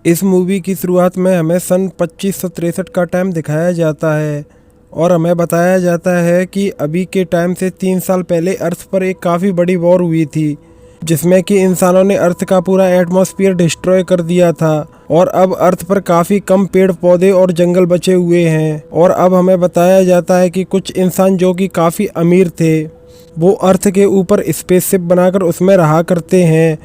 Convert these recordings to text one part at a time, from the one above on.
इस मूवी की शुरुआत में हमें सन 2563 का टाइम दिखाया जाता है और हमें बताया जाता है कि अभी के टाइम से 3 साल पहले अर्थ पर एक काफ़ी बड़ी वॉर हुई थी, जिसमें कि इंसानों ने अर्थ का पूरा एटमॉस्फेयर डिस्ट्रॉय कर दिया था और अब अर्थ पर काफ़ी कम पेड़ पौधे और जंगल बचे हुए हैं। और अब हमें बताया जाता है कि कुछ इंसान जो कि काफ़ी अमीर थे, वो अर्थ के ऊपर स्पेसशिप बनाकर उसमें रहा करते हैं,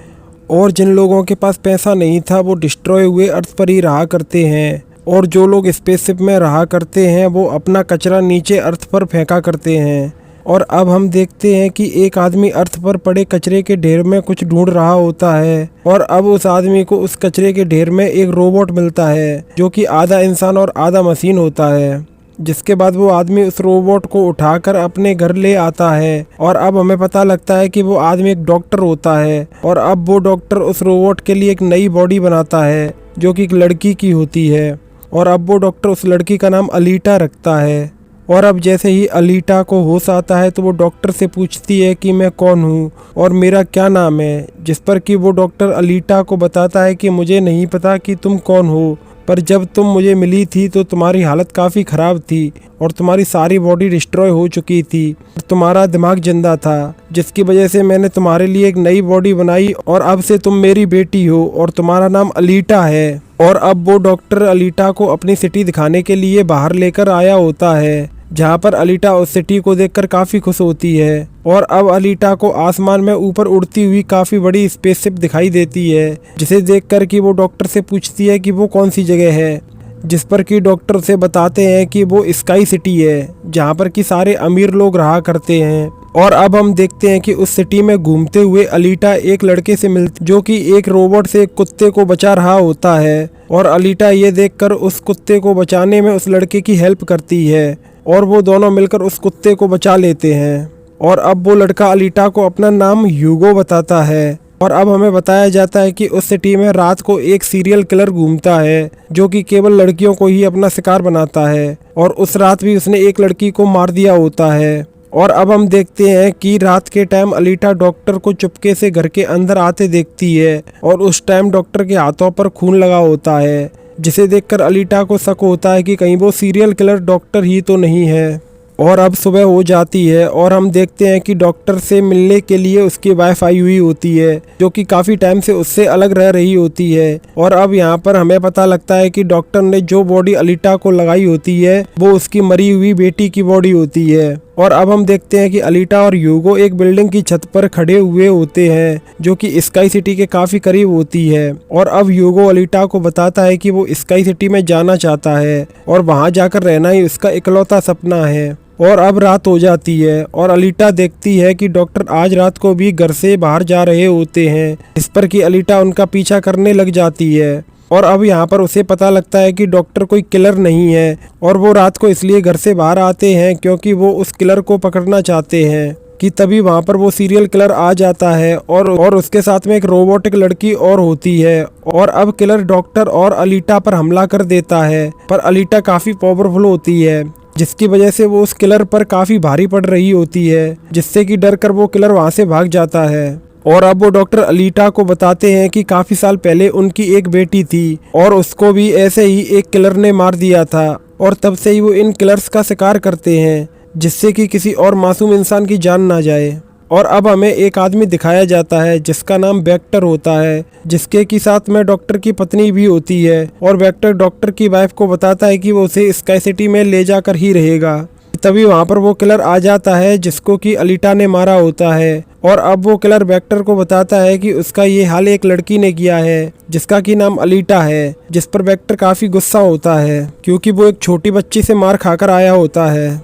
और जिन लोगों के पास पैसा नहीं था वो डिस्ट्रॉय हुए अर्थ पर ही रहा करते हैं। और जो लोग स्पेसशिप में रहा करते हैं वो अपना कचरा नीचे अर्थ पर फेंका करते हैं। और अब हम देखते हैं कि एक आदमी अर्थ पर पड़े कचरे के ढेर में कुछ ढूंढ रहा होता है, और अब उस आदमी को उस कचरे के ढेर में एक रोबोट मिलता है जो कि आधा इंसान और आधा मशीन होता है। जिसके बाद वो आदमी उस रोबोट को उठाकर अपने घर ले आता है, और अब हमें पता लगता है कि वो आदमी एक डॉक्टर होता है। और अब वो डॉक्टर उस रोबोट के लिए एक नई बॉडी बनाता है जो कि एक लड़की की होती है, और अब वो डॉक्टर उस लड़की का नाम अलीटा रखता है। और अब जैसे ही अलीटा को होश आता है तो वो डॉक्टर से पूछती है कि मैं कौन हूँ और मेरा क्या नाम है, जिस पर कि वो डॉक्टर अलीटा को बताता है कि मुझे नहीं पता कि तुम कौन हो, पर जब तुम मुझे मिली थी तो तुम्हारी हालत काफ़ी ख़राब थी और तुम्हारी सारी बॉडी डिस्ट्रॉय हो चुकी थी और तुम्हारा दिमाग जिंदा था, जिसकी वजह से मैंने तुम्हारे लिए एक नई बॉडी बनाई और अब से तुम मेरी बेटी हो और तुम्हारा नाम अलीटा है। और अब वो डॉक्टर अलीटा को अपनी सिटी दिखाने के लिए बाहर लेकर आया होता है, जहाँ पर अलीटा उस सिटी को देखकर काफ़ी खुश होती है। और अब अलीटा को आसमान में ऊपर उड़ती हुई काफ़ी बड़ी स्पेसशिप दिखाई देती है, जिसे देखकर कि वो डॉक्टर से पूछती है कि वो कौन सी जगह है, जिस पर कि डॉक्टर उसे बताते हैं कि वो स्काई सिटी है, जहाँ पर कि सारे अमीर लोग रहा करते हैं। और अब हम देखते हैं कि उस सिटी में घूमते हुए अलीटा एक लड़के से मिलती जो कि एक रोबोट से एक कुत्ते को बचा रहा होता है, और अलीटा ये देखकर उस कुत्ते को बचाने में उस लड़के की हेल्प करती है और वो दोनों मिलकर उस कुत्ते को बचा लेते हैं। और अब वो लड़का अलीटा को अपना नाम ह्यूगो बताता है। और अब हमें बताया जाता है कि उस सिटी में रात को एक सीरियल किलर घूमता है जो कि केवल लड़कियों को ही अपना शिकार बनाता है, और उस रात भी उसने एक लड़की को मार दिया होता है। और अब हम देखते हैं कि रात के टाइम अलीटा डॉक्टर को चुपके से घर के अंदर आते देखती है, और उस टाइम डॉक्टर के हाथों पर खून लगा होता है, जिसे देखकर अलीटा को शक होता है कि कहीं वो सीरियल किलर डॉक्टर ही तो नहीं है। और अब सुबह हो जाती है और हम देखते हैं कि डॉक्टर से मिलने के लिए उसकी वाइफ आई हुई होती है, जो कि काफ़ी टाइम से उससे अलग रह रही होती है। और अब यहाँ पर हमें पता लगता है कि डॉक्टर ने जो बॉडी अलीटा को लगाई होती है वो उसकी मरी हुई बेटी की बॉडी होती है। और अब हम देखते हैं कि अलीटा और ह्यूगो एक बिल्डिंग की छत पर खड़े हुए होते हैं जो कि स्काई सिटी के काफ़ी करीब होती है। और अब ह्यूगो अलीटा को बताता है कि वो स्काई सिटी में जाना चाहता है और वहाँ जाकर रहना ही उसका इकलौता सपना है। और अब रात हो जाती है और अलीटा देखती है कि डॉक्टर आज रात को भी घर से बाहर जा रहे होते हैं, इस पर कि अलीटा उनका पीछा करने लग जाती है। और अब यहाँ पर उसे पता लगता है कि डॉक्टर कोई किलर नहीं है, और वो रात को इसलिए घर से बाहर आते हैं क्योंकि वो उस किलर को पकड़ना चाहते हैं। कि तभी वहाँ पर वो सीरियल किलर आ जाता है और उसके साथ में एक रोबोटिक लड़की और होती है। और अब किलर डॉक्टर और अलीटा पर हमला कर देता है, पर अलीटा काफ़ी पावरफुल होती है, जिसकी वजह से वो उस किलर पर काफ़ी भारी पड़ रही होती है, जिससे कि डर कर वो किलर वहाँ से भाग जाता है। और अब वो डॉक्टर अलीटा को बताते हैं कि काफ़ी साल पहले उनकी एक बेटी थी और उसको भी ऐसे ही एक किलर ने मार दिया था, और तब से ही वो इन किलर्स का शिकार करते हैं, जिससे कि किसी और मासूम इंसान की जान ना जाए। और अब हमें एक आदमी दिखाया जाता है जिसका नाम वेक्टर होता है, जिसके की साथ में डॉक्टर की पत्नी भी होती है। और वेक्टर डॉक्टर की वाइफ को बताता है कि वो उसे स्काई सिटी में ले जाकर ही रहेगा। तभी वहाँ पर वो किलर आ जाता है जिसको कि अलीटा ने मारा होता है। और अब वो किलर वेक्टर को बताता है कि उसका ये हाल एक लड़की ने किया है जिसका कि नाम अलीटा है, जिस पर वेक्टर काफ़ी गुस्सा होता है क्योंकि वो एक छोटी बच्ची से मार खाकर आया होता है।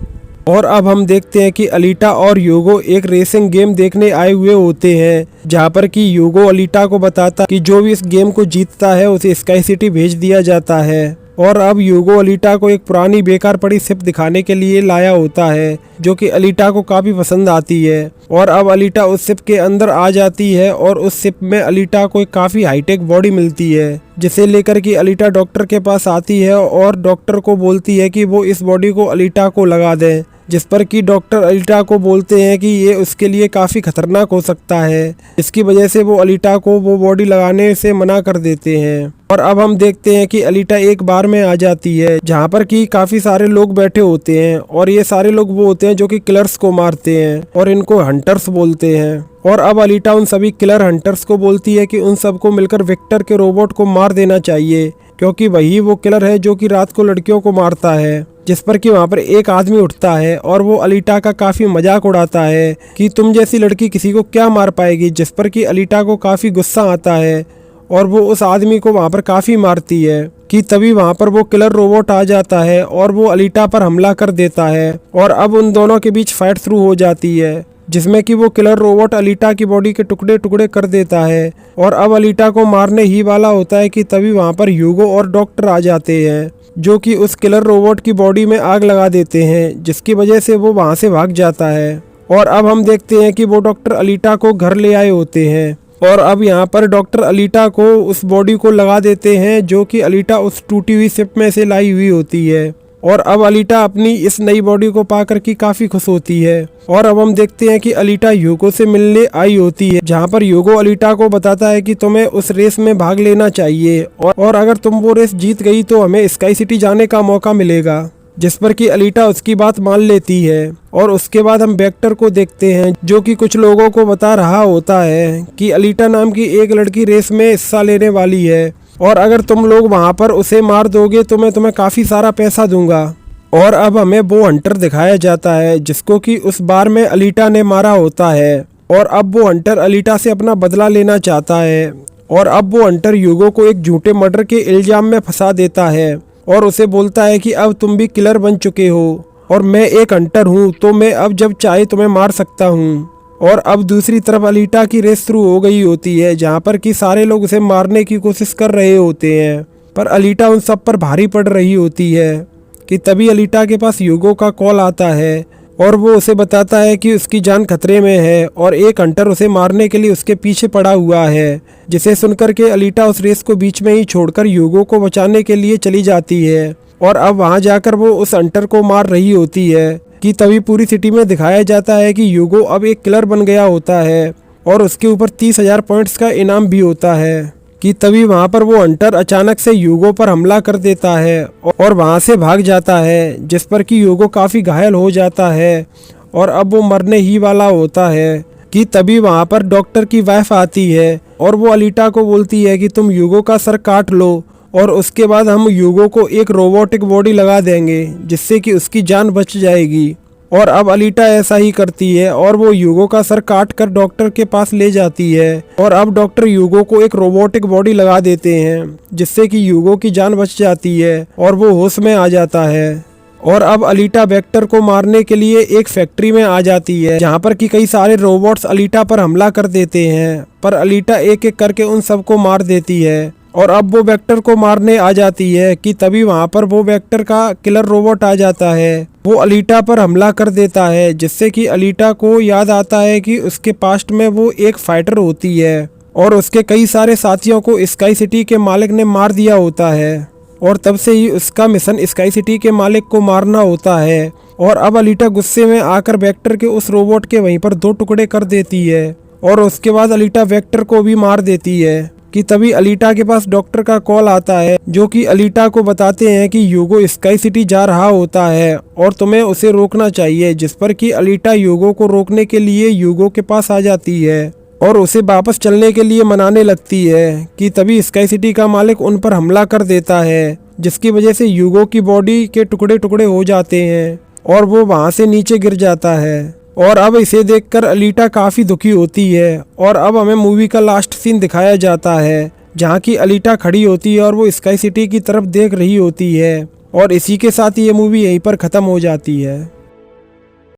और अब हम देखते हैं कि अलीटा और ह्यूगो एक रेसिंग गेम देखने आए हुए होते हैं, जहाँ पर कि ह्यूगो अलीटा को बताता कि जो भी इस गेम को जीतता है उसे स्काई सिटी भेज दिया जाता है। और अब ह्यूगो अलीटा को एक पुरानी बेकार पड़ी शिप दिखाने के लिए लाया होता है, जो कि अलीटा को काफ़ी पसंद आती है। और अब अलीटा उस शिप के अंदर आ जाती है और उस शिप में अलीटा को एक काफ़ी हाईटेक बॉडी मिलती है, जिसे लेकर कि अलीटा डॉक्टर के पास आती है और डॉक्टर को बोलती है कि वो इस बॉडी को अलीटा को लगा दें, जिस पर कि डॉक्टर अलीटा को बोलते हैं कि ये उसके लिए काफ़ी खतरनाक हो सकता है, इसकी वजह से वो अलीटा को वो बॉडी लगाने से मना कर देते हैं। और अब हम देखते हैं कि अलीटा एक बार में आ जाती है जहाँ पर कि काफी सारे लोग बैठे होते हैं और ये सारे लोग वो होते हैं जो कि किलर्स को मारते हैं और इनको हंटर्स बोलते हैं। और अब अलीटा उन सभी किलर हंटर्स को बोलती है कि उन सबको मिलकर विक्टर के रोबोट को मार देना चाहिए, क्योंकि वही वो किलर है जो कि रात को लड़कियों को मारता है। जिस पर कि वहाँ पर एक आदमी उठता है और वो अलीटा का काफी मजाक उड़ाता है कि तुम जैसी लड़की किसी को क्या मार पाएगी, जिस पर कि अलीटा को काफी गुस्सा आता है और वो उस आदमी को वहाँ पर काफी मारती है कि तभी वहाँ पर वो किलर रोबोट आ जाता है और वो अलीटा पर हमला कर देता है और अब उन दोनों के बीच फाइट शुरू हो जाती है, जिसमें कि वो किलर रोबोट अलीटा की बॉडी के टुकड़े टुकड़े कर देता है और अब अलीटा को मारने ही वाला होता है कि तभी वहाँ पर ह्यूगो और डॉक्टर आ जाते हैं जो कि उस किलर रोबोट की बॉडी में आग लगा देते हैं, जिसकी वजह से वो वहाँ से भाग जाता है। और अब हम देखते हैं कि वो डॉक्टर अलीटा को घर ले आए होते हैं और अब यहाँ पर डॉक्टर अलीटा को उस बॉडी को लगा देते हैं जो कि अलीटा उस टूटी हुई शिप में से लाई हुई होती है। और अब अलीटा अपनी इस नई बॉडी को पाकर की काफी खुश होती है। और अब हम देखते हैं कि अलीटा ह्यूगो से मिलने आई होती है, जहाँ पर ह्यूगो अलीटा को बताता है कि तुम्हें उस रेस में भाग लेना चाहिए और अगर तुम वो रेस जीत गई तो हमें स्काई सिटी जाने का मौका मिलेगा, जिस पर कि अलीटा उसकी बात मान लेती है। और उसके बाद हम वेक्टर को देखते हैं जो कि कुछ लोगों को बता रहा होता है कि अलीटा नाम की एक लड़की रेस में हिस्सा लेने वाली है और अगर तुम लोग वहां पर उसे मार दोगे तो मैं तुम्हें काफी सारा पैसा दूंगा। और अब हमें वो हंटर दिखाया जाता है जिसको कि उस बार में अलीटा ने मारा होता है और अब वो हंटर अलीटा से अपना बदला लेना चाहता है और अब वो हंटर ह्यूगो को एक झूठे मर्डर के इल्जाम में फंसा देता है और उसे बोलता है कि अब तुम भी किलर बन चुके हो और मैं एक हंटर हूँ तो मैं अब जब चाहे तुम्हें मार सकता हूँ। और अब दूसरी तरफ अलीटा की रेस शुरू हो गई होती है जहाँ पर कि सारे लोग उसे मारने की कोशिश कर रहे होते हैं, पर अलीटा उन सब पर भारी पड़ रही होती है कि तभी अलीटा के पास ह्यूगो का कॉल आता है और वो उसे बताता है कि उसकी जान खतरे में है और एक हंटर उसे मारने के लिए उसके पीछे पड़ा हुआ है, जिसे सुनकर के अलीटा उस रेस को बीच में ही छोड़कर ह्यूगो को बचाने के लिए चली जाती है। और अब वहां जाकर वो उस हंटर को मार रही होती है कि तभी पूरी सिटी में दिखाया जाता है कि ह्यूगो अब एक किलर बन गया होता है और उसके ऊपर 30,000 पॉइंट्स का इनाम भी होता है कि तभी वहां पर वो हंटर अचानक से ह्यूगो पर हमला कर देता है और वहां से भाग जाता है, जिस पर कि ह्यूगो काफी घायल हो जाता है और अब वो मरने ही वाला होता है कि तभी वहां पर डॉक्टर की वाइफ आती है और वो अलीटा को बोलती है कि तुम ह्यूगो का सर काट लो और उसके बाद हम ह्यूगो को एक रोबोटिक बॉडी लगा देंगे जिससे कि उसकी जान बच जाएगी। और अब अलीटा ऐसा ही करती है और वो ह्यूगो का सर काट कर डॉक्टर के पास ले जाती है और अब डॉक्टर ह्यूगो को एक रोबोटिक बॉडी लगा देते हैं जिससे कि ह्यूगो की जान बच जाती है और वो होश में आ जाता है। और अब अलीटा वेक्टर को मारने के लिए एक फैक्ट्री में आ जाती है जहाँ पर कि कई सारे रोबोट्स अलीटा पर हमला कर देते हैं, पर अलीटा एक एक करके उन सबको मार देती है। और अब वो वेक्टर को मारने आ जाती है कि तभी वहां पर वो वेक्टर का किलर रोबोट आ जाता है, वो अलीटा पर हमला कर देता है, जिससे कि अलीटा को याद आता है कि उसके पास्ट में वो एक फाइटर होती है और उसके कई सारे साथियों को स्काई सिटी के मालिक ने मार दिया होता है और तब से ही उसका मिशन स्काई सिटी के मालिक को मारना होता है। और अब अलीटा गुस्से में आकर वेक्टर के उस रोबोट के वहीं पर 2 टुकड़े कर देती है और उसके बाद अलीटा वेक्टर को भी मार देती है कि तभी अलीटा के पास डॉक्टर का कॉल आता है जो कि अलीटा को बताते हैं कि ह्यूगो स्काई सिटी जा रहा होता है और तुम्हें उसे रोकना चाहिए, जिस पर कि अलीटा ह्यूगो को रोकने के लिए ह्यूगो के पास आ जाती है और उसे वापस चलने के लिए मनाने लगती है कि तभी स्काई सिटी का मालिक उन पर हमला कर देता है, जिसकी वजह से ह्यूगो की बॉडी के टुकड़े टुकड़े हो जाते हैं और वो वहां से नीचे गिर जाता है। और अब इसे देखकर अलीटा काफी दुखी होती है और अब हमें मूवी का लास्ट सीन दिखाया जाता है जहाँ की अलीटा खड़ी होती है और वो स्काई सिटी की तरफ देख रही होती है और इसी के साथ ये मूवी यहीं पर खत्म हो जाती है।